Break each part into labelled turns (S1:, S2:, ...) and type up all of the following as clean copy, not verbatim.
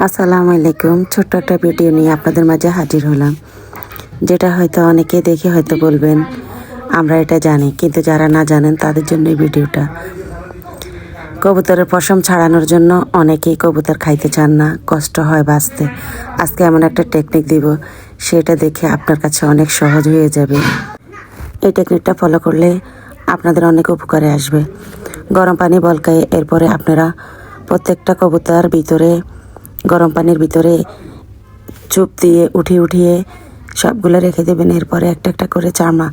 S1: আসসালামু আলাইকুম। ছোট্ট একটা ভিডিও নিয়ে আপনাদের মাঝে হাজির হলাম, যেটা হয়তো অনেকে দেখে হয়তো বলবেন আমরা এটা জানি, কিন্তু যারা না জানেন তাদের জন্য এই ভিডিওটা। কবুতরের পশম ছাড়ানোর জন্য অনেকেই কবুতর খাইতে চান না, কষ্ট হয় বাঁচতে। আজকে এমন একটা টেকনিক দিব, সেটা দেখে আপনার কাছে অনেক সহজ হয়ে যাবে। এই টেকনিকটা ফলো করলে আপনাদের অনেক উপকারে আসবে। গরম পানি বলকায় এরপরে আপনারা প্রত্যেকটা কবুতর ভিতরে গরম পানির ভিতরে চুপ দিয়ে উঠিয়ে সবগুলো রেখে দেবেন। এরপরে একটা একটা করে চামড়া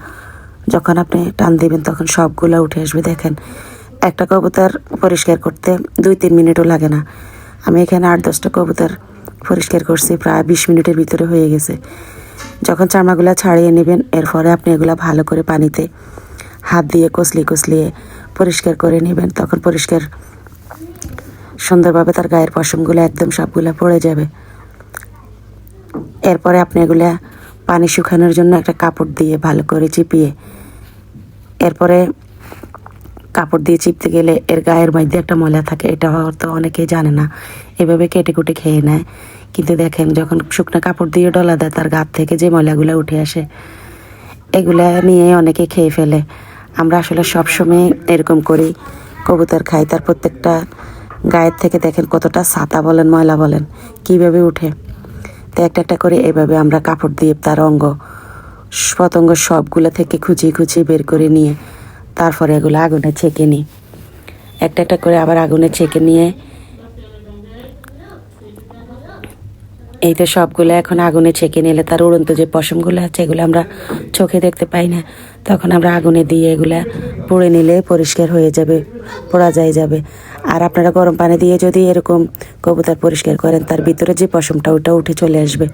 S1: যখন আপনি টান দিবেন তখন সবগুলো উঠে আসবে। দেখেন, একটা কবুতর পরিষ্কার করতে 2-3 মিনিটও লাগে না। আমি এখানে 8-10টা কবুতর পরিষ্কার করছি, প্রায় 20 মিনিটের ভিতরে হয়ে গেছে। যখন চামড়াগুলো ছাড়িয়ে নেবেন, এরপরে আপনি এগুলো ভালো করে পানিতে হাত দিয়ে কসলিয়ে পরিষ্কার করে নেবেন। তখন পরিষ্কার সুন্দরভাবে তার গায়ের পশমগুলো একদম সবগুলো পড়ে যাবে। এরপরে আপনি এগুলা পানি শুকানোর জন্য একটা কাপড় দিয়ে ভালো করে চিপিয়ে, এরপরে কাপড় দিয়ে চিপতে গেলে এর গায়ের মধ্যে একটা ময়লা থাকে, এটা হয়তো অনেকেই জানে না, এভাবে কেটে কুটে খেয়ে নেয়। কিন্তু দেখেন, যখন শুকনো কাপড় দিয়ে ডলা দেয় তার গা থেকে যে ময়লাগুলো উঠে আসে, এগুলা নিয়ে অনেকে খেয়ে ফেলে। আমরা আসলে সবসময় এরকম করি, কবুতর খাই, তার প্রত্যেকটা গায়ের থেকে দেখেন কতটা ছাতা বলেন ময়লা বলেন কীভাবে উঠে। তো একটা একটা করে এভাবে আমরা কাপড় দিয়ে তার অঙ্গ পতঙ্গ সবগুলো থেকে খুঁচিয়ে বের করে নিয়ে তারপরে এগুলো আগুনে ছেঁকে নিই। একটা একটা করে আবার আগুনে ছেঁকে নিয়ে এই তো সবগুলো এখন আগুনে ছেঁকে নিলে তার উড়ন্ত যে পশমগুলো আছে এগুলো আমরা চোখে দেখতে পাই না, তখন আমরা আগুনে দিয়ে এগুলা পুড়ে নিলে পরিষ্কার হয়ে যাবে, পোড়া যাবে। আর আপনারা গরম পানি দিয়ে যদি এরকম কবুতর পরিষ্কার করেন, তার ভিতরে যে পশমটা ওটা উঠে চলে আসবে।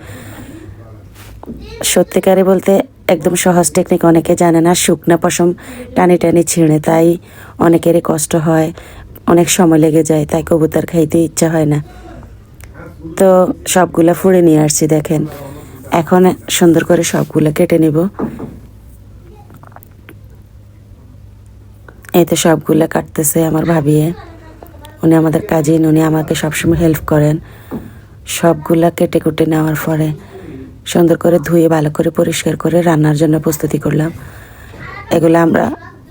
S1: সত্যিকারে বলতে একদম সহজ টেকনিক, অনেকে জানে না। শুকনা পশম টানি ছিঁড়ে, তাই অনেকেরই কষ্ট হয়, অনেক সময় লেগে যায়, তাই কবুতর খাইতে ইচ্ছা হয় না। তো সবগুলো ফুঁড়ে নিয়ে আসছি। দেখেন, এখন সুন্দর করে সবগুলো কেটে নিব। এই তো সবগুলো কাটতেছে আমার ভাবিয়ে, উনি আমাদের কাজিন, উনি আমাকে সবসময় হেল্প করেন। সবগুলা কেটে কুটে নেওয়ার পরে সুন্দর করে ধুয়ে ভালো করে পরিষ্কার করে রান্নার জন্য প্রস্তুতি করলাম। এগুলো আমরা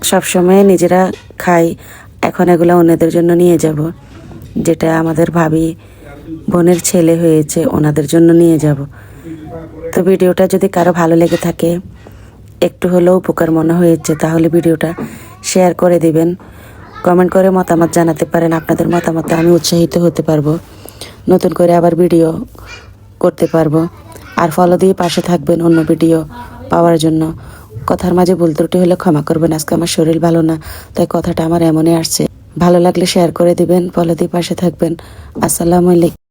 S1: সবসময় নিজেরা খাই, এখন এগুলো অন্যদের জন্য নিয়ে যাব। যেটা আমাদের ভাবি বোনের ছেলে হয়েছে, ওনাদের জন্য নিয়ে যাব। তো ভিডিওটা যদি কারো ভালো লেগে থাকে, একটু হলেও উপকার মনে হয়েছে, তাহলে ভিডিওটা শেয়ার করে দিবেন। কমেন্ট করে মতামত জানাতে পারেন। আপনাদের মতামতে আমি উৎসাহিত হতে পারবো, নতুন করে আবার ভিডিও করতে পারবো। আর ফলো দিয়ে পাশে থাকবেন অন্য ভিডিও পাওয়ার জন্য। কথার মাঝে ভুল ত্রুটি হলে ক্ষমা করবেন, আজকে আমার শরীর ভালো না, তাই কথাটা আমার এমনই আসছে। ভালো লাগলে শেয়ার করে দিবেন, ফলো দিয়ে পাশে থাকবেন। আসসালামু আলাইকুম।